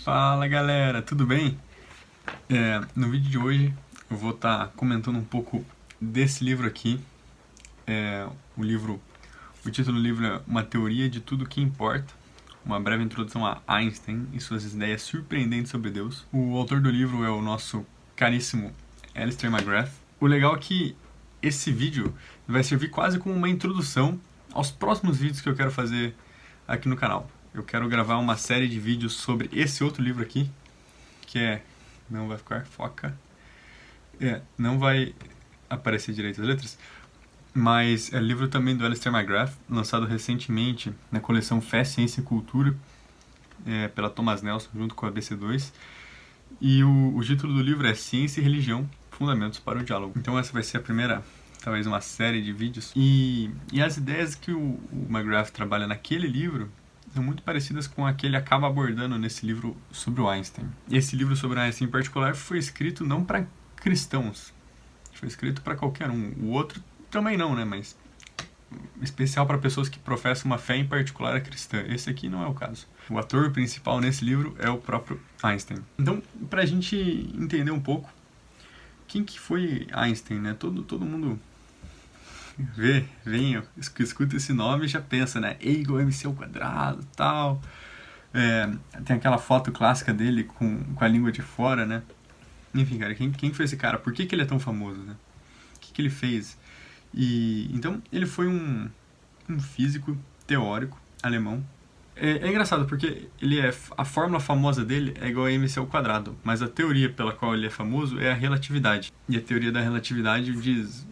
Fala galera, tudo bem? No vídeo de hoje eu vou estar comentando um pouco desse livro aqui. É, o livro, o título do livro é Uma Teoria de Tudo que Importa, uma breve introdução a Einstein e suas ideias surpreendentes sobre Deus. O autor do livro é o nosso caríssimo Alistair McGrath. O legal é que esse vídeo vai servir quase como uma introdução aos próximos vídeos que eu quero fazer aqui no canal. Eu quero gravar uma série de vídeos sobre esse outro livro aqui, que é... não vai ficar, foca. Não vai aparecer direito as letras, mas é livro também do Alistair McGrath, lançado recentemente na coleção Fé, Ciência e Cultura, pela Thomas Nelson, junto com a BC2. E o título do livro é Ciência e Religião, Fundamentos para o Diálogo. Então essa vai ser a primeira, talvez uma série de vídeos. E as ideias que o McGrath trabalha naquele livro são muito parecidas com a que ele acaba abordando nesse livro sobre o Einstein. Esse livro sobre o Einstein em particular foi escrito não para cristãos, foi escrito para qualquer um. O outro também não, né? Mas especial para pessoas que professam uma fé em particular a cristã. Esse aqui não é o caso. O ator principal nesse livro é o próprio Einstein. Então, para a gente entender um pouco quem que foi Einstein, né? Todo mundo escuta esse nome e já pensa, né? E igual a MC ao quadrado, tal. Tem aquela foto clássica dele com a língua de fora, né? Enfim, cara, quem foi esse cara? Por que ele é tão famoso, né? O que ele fez? Então, ele foi um físico teórico alemão. É engraçado, porque a fórmula famosa dele é igual a MC ao quadrado, mas a teoria pela qual ele é famoso é a relatividade. E a teoria da relatividade diz...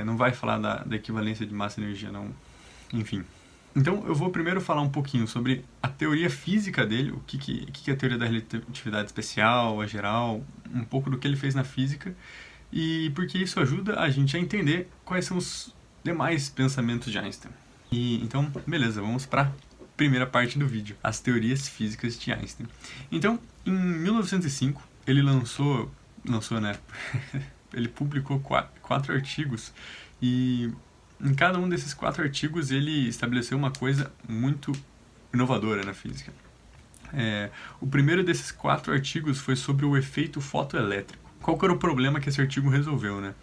não vai falar da equivalência de massa e energia, não. Enfim. Então, eu vou primeiro falar um pouquinho sobre a teoria física dele, o que é a teoria da relatividade especial, a geral, um pouco do que ele fez na física, e porque isso ajuda a gente a entender quais são os demais pensamentos de Einstein. Então, beleza, vamos para a primeira parte do vídeo, as teorias físicas de Einstein. Então, em 1905, ele lançou, né? Ele publicou quatro artigos e em cada um desses 4 artigos ele estabeleceu uma coisa muito inovadora na física. O primeiro desses 4 artigos foi sobre o efeito fotoelétrico. Qual que era o problema que esse artigo resolveu, né?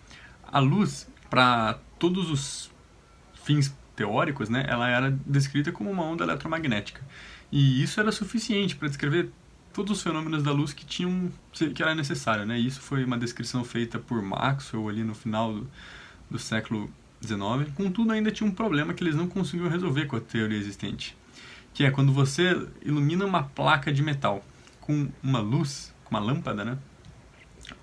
A luz, para todos os fins teóricos, né, ela era descrita como uma onda eletromagnética. E isso era suficiente para descrever todos os fenômenos da luz que era necessário, né? Isso foi uma descrição feita por Maxwell ali no final do século XIX. Contudo, ainda tinha um problema que eles não conseguiam resolver com a teoria existente, que é quando você ilumina uma placa de metal com uma luz, com uma lâmpada, né?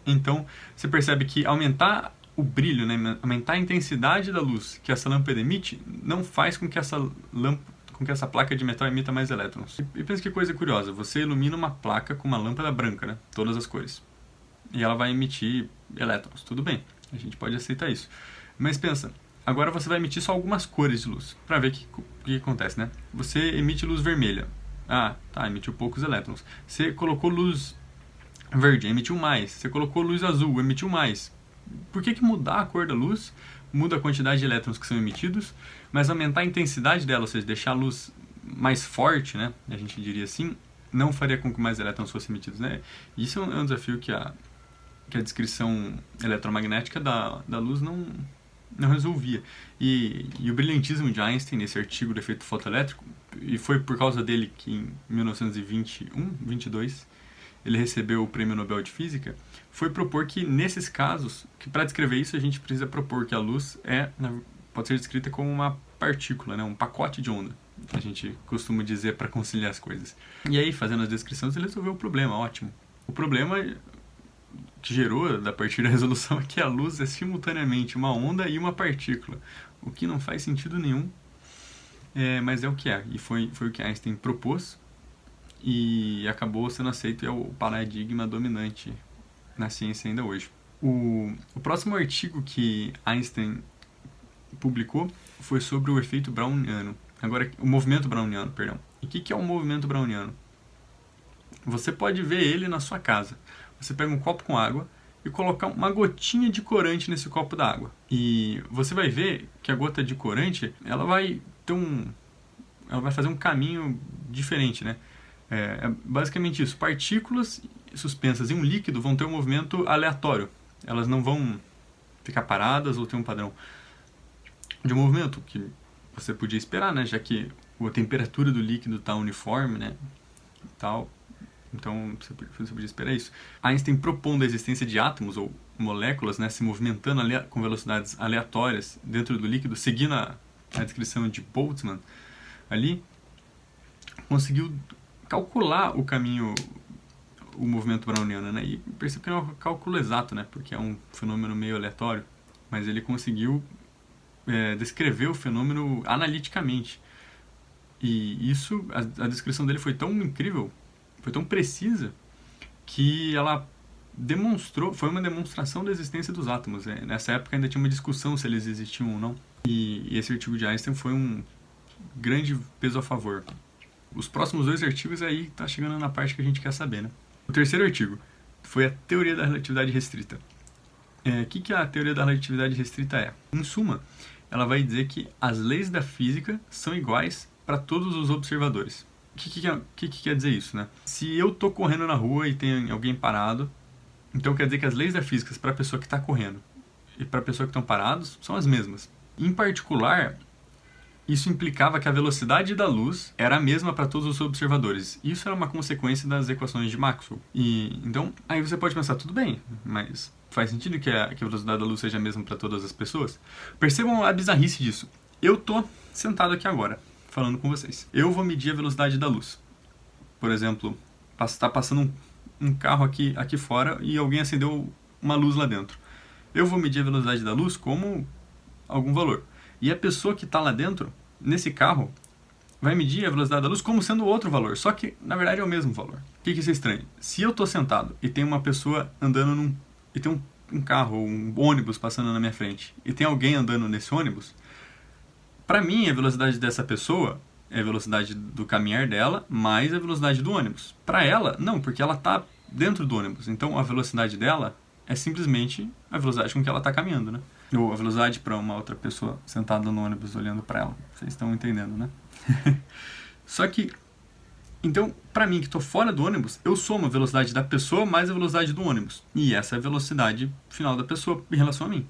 Então, você percebe que aumentar o brilho, né, aumentar a intensidade da luz que essa lâmpada emite, não faz com que essa placa de metal emita mais elétrons. E pensa que coisa curiosa, você ilumina uma placa com uma lâmpada branca, né? Todas as cores. E ela vai emitir elétrons. Tudo bem, a gente pode aceitar isso. Mas pensa, agora você vai emitir só algumas cores de luz, para ver o que acontece, né? Você emite luz vermelha. Ah, tá, emitiu poucos elétrons. Você colocou luz verde, emitiu mais. Você colocou luz azul, emitiu mais. Por que mudar a cor da luz muda a quantidade de elétrons que são emitidos, mas aumentar a intensidade dela, ou seja, deixar a luz mais forte, né, a gente diria assim, não faria com que mais elétrons fossem emitidos, né? Isso é um desafio que a descrição eletromagnética da luz não resolvia. E o brilhantismo de Einstein nesse artigo do efeito fotoelétrico, e foi por causa dele que em 1922 ele recebeu o Prêmio Nobel de Física, foi propor que nesses casos, que para descrever isso a gente precisa propor que a luz pode ser descrita como uma partícula, né, um pacote de onda, a gente costuma dizer para conciliar as coisas. E aí, fazendo as descrições, ele resolveu o problema, ótimo. O problema que gerou a partir da resolução é que a luz é simultaneamente uma onda e uma partícula, o que não faz sentido nenhum, mas é o que é, e foi o que Einstein propôs, e acabou sendo aceito e é o paradigma dominante na ciência ainda hoje. O próximo artigo que Einstein publicou foi sobre o efeito browniano. Agora, o movimento browniano, perdão. E o que é o movimento browniano? Você pode ver ele na sua casa. Você pega um copo com água e colocar uma gotinha de corante nesse copo d'água. E você vai ver que a gota de corante, ela vai fazer um caminho diferente, né? É basicamente isso. Partículas suspensas em um líquido vão ter um movimento aleatório. Elas não vão ficar paradas ou ter um padrão de movimento que você podia esperar, né? Já que a temperatura do líquido está uniforme, né? Tal. Então você podia esperar isso. Einstein propondo a existência de átomos ou moléculas, né, se movimentando com velocidades aleatórias dentro do líquido, seguindo a descrição de Boltzmann ali, conseguiu calcular o caminho, o movimento browniano, né? E percebe que não é um cálculo exato, né? Porque é um fenômeno meio aleatório, mas ele conseguiu descrever o fenômeno analiticamente. E isso, a descrição dele foi tão incrível, foi tão precisa, que ela demonstrou, foi uma demonstração da existência dos átomos. Nessa época ainda tinha uma discussão se eles existiam ou não. E esse artigo de Einstein foi um grande peso a favor. Os próximos 2 artigos aí tá chegando na parte que a gente quer saber, né? O terceiro artigo foi a teoria da relatividade restrita. O que a teoria da relatividade restrita é? Em suma, ela vai dizer que as leis da física são iguais para todos os observadores. O que quer dizer isso, né? Se eu tô correndo na rua e tem alguém parado, então quer dizer que as leis da física para a pessoa que está correndo e para a pessoa que estão parados são as mesmas. Em particular, isso implicava que a velocidade da luz era a mesma para todos os observadores. Isso era uma consequência das equações de Maxwell. E então, aí você pode pensar, tudo bem, mas faz sentido que a velocidade da luz seja a mesma para todas as pessoas? Percebam a bizarrice disso. Eu tô sentado aqui agora, falando com vocês. Eu vou medir a velocidade da luz. Por exemplo, está passando um carro aqui fora e alguém acendeu uma luz lá dentro. Eu vou medir a velocidade da luz como algum valor. E a pessoa que está lá dentro, nesse carro, vai medir a velocidade da luz como sendo outro valor. Só que, na verdade, é o mesmo valor. O que isso é estranho? Se eu estou sentado e tem uma pessoa andando e tem um carro, um ônibus passando na minha frente, e tem alguém andando nesse ônibus, para mim, a velocidade dessa pessoa é a velocidade do caminhar dela mais a velocidade do ônibus. Para ela, não, porque ela está dentro do ônibus. Então, a velocidade dela é simplesmente a velocidade com que ela está caminhando, né? Ou a velocidade para uma outra pessoa sentada no ônibus olhando para ela. Vocês estão entendendo, né? Só que, então, para mim que estou fora do ônibus, eu somo a velocidade da pessoa mais a velocidade do ônibus. E essa é a velocidade final da pessoa em relação a mim.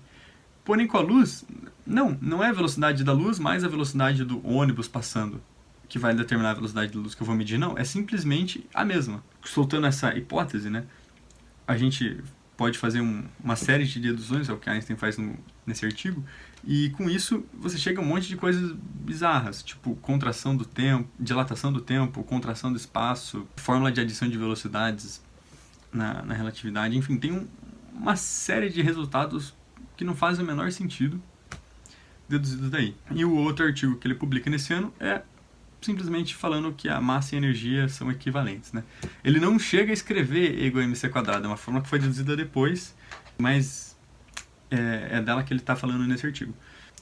Porém, com a luz, não é a velocidade da luz mais a velocidade do ônibus passando que vai determinar a velocidade da luz que eu vou medir, não. É simplesmente a mesma. Soltando essa hipótese, né, a gente pode fazer uma série de deduções, é o que Einstein faz nesse artigo, e com isso você chega a um monte de coisas bizarras, tipo contração do tempo, dilatação do tempo, contração do espaço, fórmula de adição de velocidades na relatividade, enfim, tem uma série de resultados que não fazem o menor sentido deduzidos daí. E o outro artigo que ele publica nesse ano é simplesmente falando que a massa e a energia são equivalentes, né? Ele não chega a escrever E igual a mc², é uma fórmula que foi deduzida depois, mas é dela que ele está falando nesse artigo.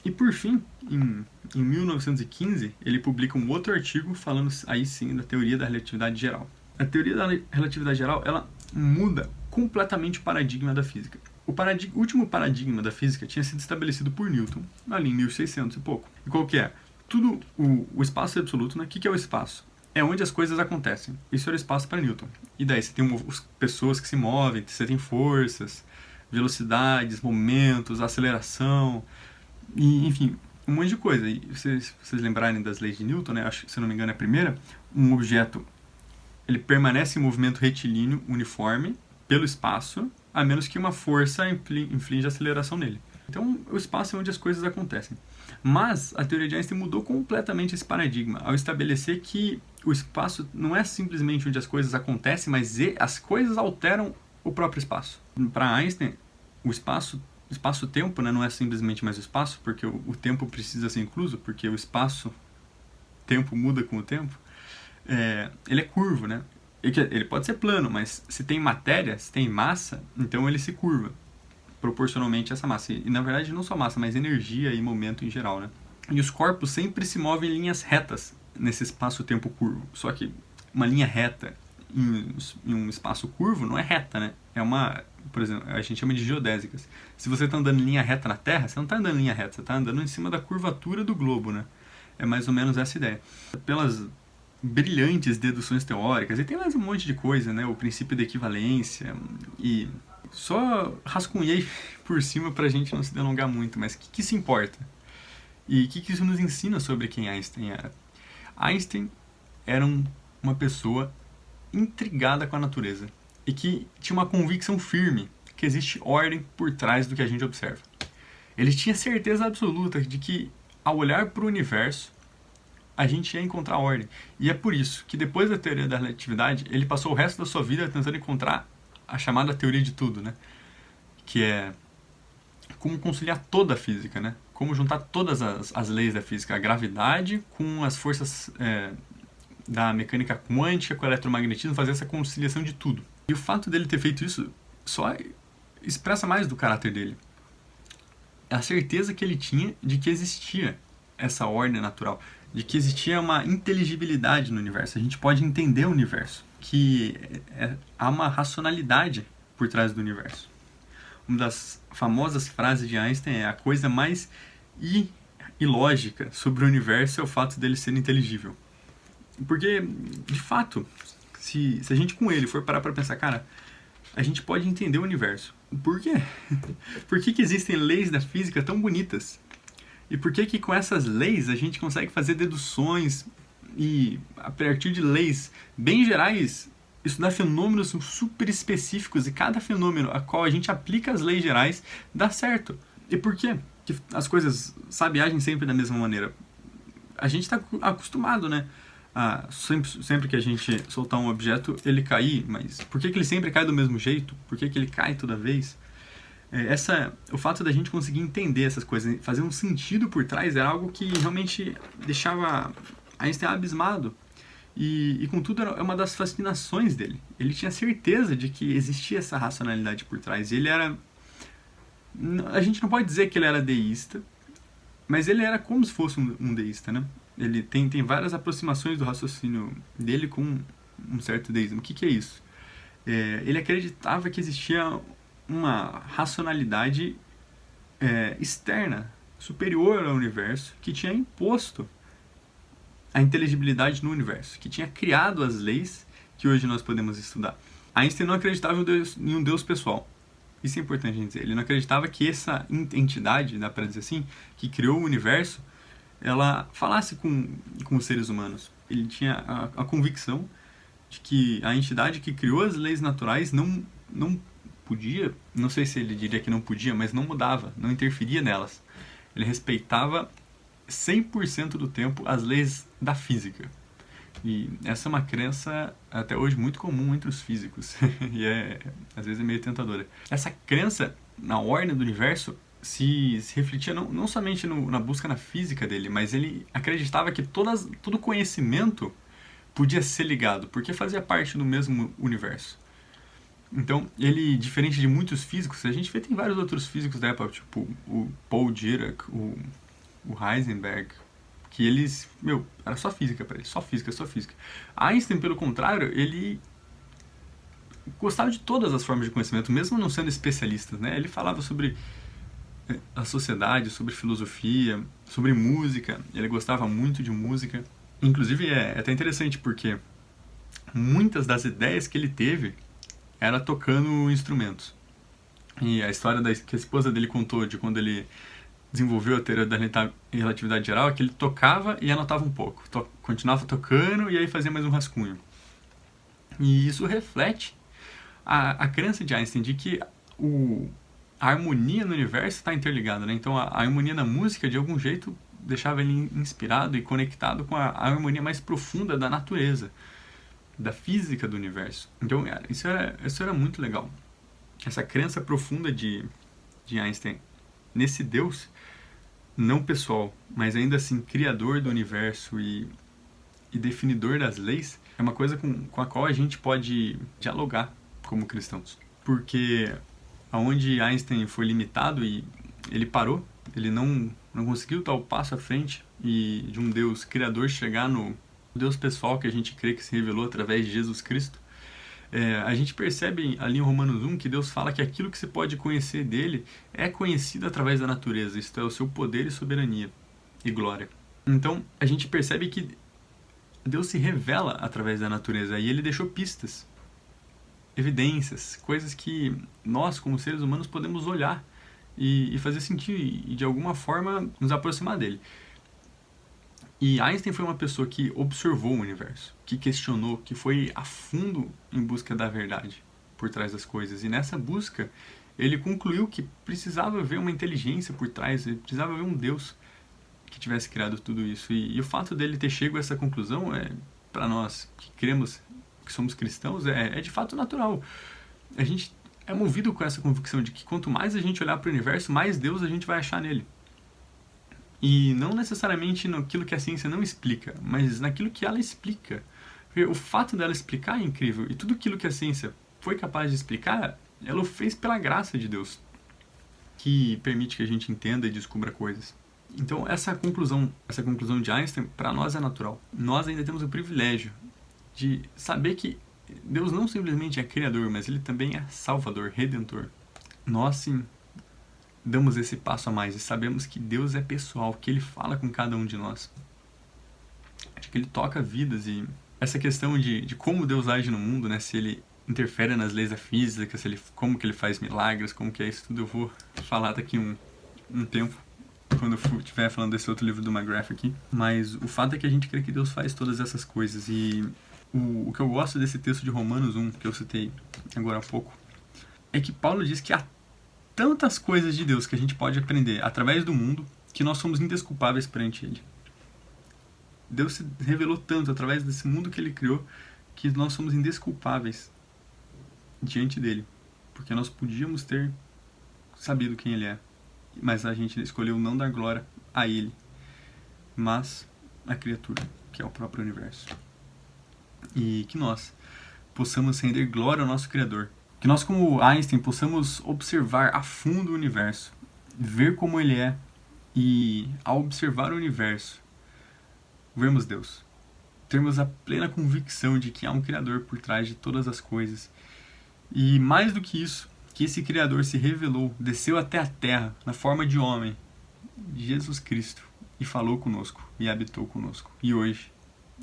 E por fim, em 1915, ele publica um outro artigo falando aí sim da teoria da relatividade geral. A teoria da relatividade geral, ela muda completamente o paradigma da física. O último paradigma da física tinha sido estabelecido por Newton, ali em 1600 e pouco. E qual que é? Tudo o espaço é absoluto, né? O que é o espaço? É onde as coisas acontecem. Isso era o espaço para Newton. E daí você tem pessoas que se movem, você tem forças, velocidades, momentos, aceleração, e, enfim, um monte de coisa. E se vocês lembrarem das leis de Newton, né? Acho que, se não me engano, é a primeira. Um objeto, ele permanece em movimento retilíneo uniforme pelo espaço, a menos que uma força inflige aceleração nele. Então, o espaço é onde as coisas acontecem. Mas a teoria de Einstein mudou completamente esse paradigma ao estabelecer que o espaço não é simplesmente onde as coisas acontecem, mas as coisas alteram o próprio espaço. Para Einstein, o espaço-tempo, né, não é simplesmente mais o espaço, porque o tempo precisa ser incluso, porque o espaço-tempo muda com o tempo. Ele é curvo, né? Ele pode ser plano, mas se tem matéria, se tem massa, então ele se curva proporcionalmente a essa massa. E na verdade não só massa, mas energia e momento em geral, né? E os corpos sempre se movem em linhas retas nesse espaço-tempo curvo. Só que uma linha reta em um espaço curvo não é reta, né? Por exemplo, a gente chama de geodésicas. Se você está andando em linha reta na Terra, você não está andando em linha reta, você está andando em cima da curvatura do globo, né? É mais ou menos essa ideia. Pelas brilhantes deduções teóricas, e tem mais um monte de coisa, né? O princípio da equivalência, e só rascunhei por cima pra gente não se delongar muito, mas o que se importa? E o que isso nos ensina sobre quem Einstein era? Einstein era uma pessoa intrigada com a natureza e que tinha uma convicção firme que existe ordem por trás do que a gente observa. Ele tinha certeza absoluta de que, ao olhar para o universo, a gente ia encontrar ordem. E é por isso que, depois da teoria da relatividade, ele passou o resto da sua vida tentando encontrar a chamada teoria de tudo, né? Que é como conciliar toda a física, né? Como juntar todas as leis da física, a gravidade com as forças da mecânica quântica, com o eletromagnetismo, fazer essa conciliação de tudo. E o fato dele ter feito isso só expressa mais do caráter dele. A certeza que ele tinha de que existia essa ordem natural, de que existia uma inteligibilidade no universo, a gente pode entender o universo, que há uma racionalidade por trás do universo. Uma das famosas frases de Einstein é: a coisa mais ilógica sobre o universo é o fato dele ser inteligível. Porque, de fato, se a gente com ele for parar pra pensar, cara, a gente pode entender o universo. Por quê? Por que existem leis da física tão bonitas? E por que com essas leis a gente consegue fazer deduções e, a partir de leis bem gerais, estudar fenômenos super específicos, e cada fenômeno a qual a gente aplica as leis gerais dá certo? E por quê que as coisas, sabe, agem sempre da mesma maneira? A gente está acostumado, né? Sempre que a gente soltar um objeto, ele cair, mas por que ele sempre cai do mesmo jeito? Por que ele cai toda vez? O fato da gente conseguir entender essas coisas, fazer um sentido por trás, era algo que realmente deixava Einstein abismado. E contudo, é uma das fascinações dele. Ele tinha certeza de que existia essa racionalidade por trás. Ele era... A gente não pode dizer que ele era deísta, mas ele era como se fosse um deísta, né? Ele tem várias aproximações do raciocínio dele com um certo deísmo. O que é isso? Ele acreditava que existia uma racionalidade externa, superior ao universo, que tinha imposto a inteligibilidade no universo, que tinha criado as leis que hoje nós podemos estudar. Einstein não acreditava em um Deus pessoal. Isso é importante a gente dizer. Ele não acreditava que essa entidade, dá para dizer assim, que criou o universo, ela falasse com os seres humanos. Ele tinha a convicção de que a entidade que criou as leis naturais não podia, não sei se ele diria que não podia, mas não mudava, não interferia nelas. Ele respeitava 100% do tempo as leis da física. E essa é uma crença até hoje muito comum entre os físicos. E às vezes é meio tentadora. Essa crença na ordem do universo se refletia não somente na busca na física dele, mas ele acreditava que todo conhecimento podia ser ligado, porque fazia parte do mesmo universo. Então, ele, diferente de muitos físicos, a gente vê, tem vários outros físicos da época, tipo o Paul Dirac, o Heisenberg, que eles, era só física para eles, só física. Einstein, pelo contrário, ele gostava de todas as formas de conhecimento, mesmo não sendo especialista, né? Ele falava sobre a sociedade, sobre filosofia, sobre música. Ele gostava muito de música. Inclusive, é até interessante porque muitas das ideias que ele teve era tocando instrumentos. E a história que a esposa dele contou de quando ele desenvolveu a teoria da relatividade geral é que ele tocava e anotava um pouco. Continuava tocando e aí fazia mais um rascunho. E isso reflete a crença de Einstein de que a harmonia no universo está interligada, né? Então a harmonia na música, de algum jeito, deixava ele inspirado e conectado com a harmonia mais profunda da natureza, da física do universo. Então isso era muito legal. Essa crença profunda de Einstein nesse Deus, não pessoal, mas ainda assim criador do universo e definidor das leis, é uma coisa com a qual a gente pode dialogar como cristãos. Porque aonde Einstein foi limitado e ele parou, ele não conseguiu dar o passo à frente e de um Deus criador chegar no Deus pessoal que a gente crê que se revelou através de Jesus Cristo. A gente percebe ali em Romanos 1 que Deus fala que aquilo que você pode conhecer dele é conhecido através da natureza, isto é, o seu poder e soberania e glória. Então a gente percebe que Deus se revela através da natureza e ele deixou pistas, evidências, coisas que nós, como seres humanos, podemos olhar e fazer sentido e de alguma forma nos aproximar dele. E Einstein foi uma pessoa que observou o universo, que questionou, que foi a fundo em busca da verdade por trás das coisas. E nessa busca, ele concluiu que precisava haver uma inteligência por trás, precisava haver um Deus que tivesse criado tudo isso. E o fato dele ter chegado a essa conclusão, para nós que cremos, que somos cristãos, é de fato natural. A gente é movido com essa convicção de que quanto mais a gente olhar para o universo, mais Deus a gente vai achar nele. E não necessariamente naquilo que a ciência não explica, mas naquilo que ela explica. Porque o fato dela explicar é incrível. E tudo aquilo que a ciência foi capaz de explicar, ela o fez pela graça de Deus, que permite que a gente entenda e descubra coisas. Então essa conclusão de Einstein, para nós é natural. Nós ainda temos o privilégio de saber que Deus não simplesmente é criador, mas ele também é salvador, redentor. Nós sim damos esse passo a mais e sabemos que Deus é pessoal, que ele fala com cada um de nós, que ele toca vidas. E essa questão de como Deus age no mundo, né, se ele interfere nas leis da física, como que ele faz milagres, como que é isso tudo, eu vou falar daqui um tempo, quando eu estiver falando desse outro livro do McGrath aqui. Mas o fato é que a gente crê que Deus faz todas essas coisas. E o que eu gosto desse texto de Romanos 1, que eu citei agora há pouco, é que Paulo diz que há tantas coisas de Deus que a gente pode aprender através do mundo que nós somos indesculpáveis perante ele. Deus se revelou tanto através desse mundo que ele criou que nós somos indesculpáveis diante dele, porque nós podíamos ter sabido quem ele é, mas a gente escolheu não dar glória a ele, mas a criatura, que é o próprio universo. E que nós possamos render glória ao nosso Criador. Que nós, como Einstein, possamos observar a fundo o universo, ver como ele é, e ao observar o universo, vermos Deus. Termos a plena convicção de que há um Criador por trás de todas as coisas. E mais do que isso, que esse Criador se revelou, desceu até a terra, na forma de homem, Jesus Cristo, e falou conosco, e habitou conosco. E hoje,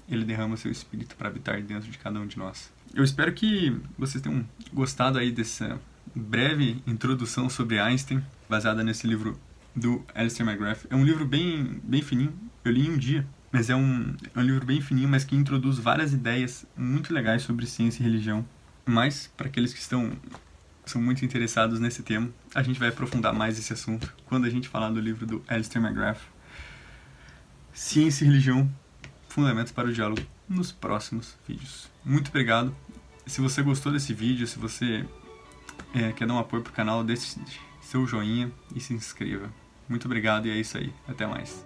ele derrama seu Espírito para habitar dentro de cada um de nós. Eu espero que vocês tenham gostado aí dessa breve introdução sobre Einstein, baseada nesse livro do Alistair McGrath. É um livro bem fininho, eu li em um dia, mas é um livro bem fininho, mas que introduz várias ideias muito legais sobre ciência e religião. Mas, para aqueles que são muito interessados nesse tema, a gente vai aprofundar mais esse assunto quando a gente falar do livro do Alistair McGrath, Ciência e Religião, Fundamentos para o Diálogo, nos próximos vídeos. Muito obrigado. Se você gostou desse vídeo, se você quer dar um apoio pro canal, deixe seu joinha e se inscreva. Muito obrigado e é isso aí. Até mais.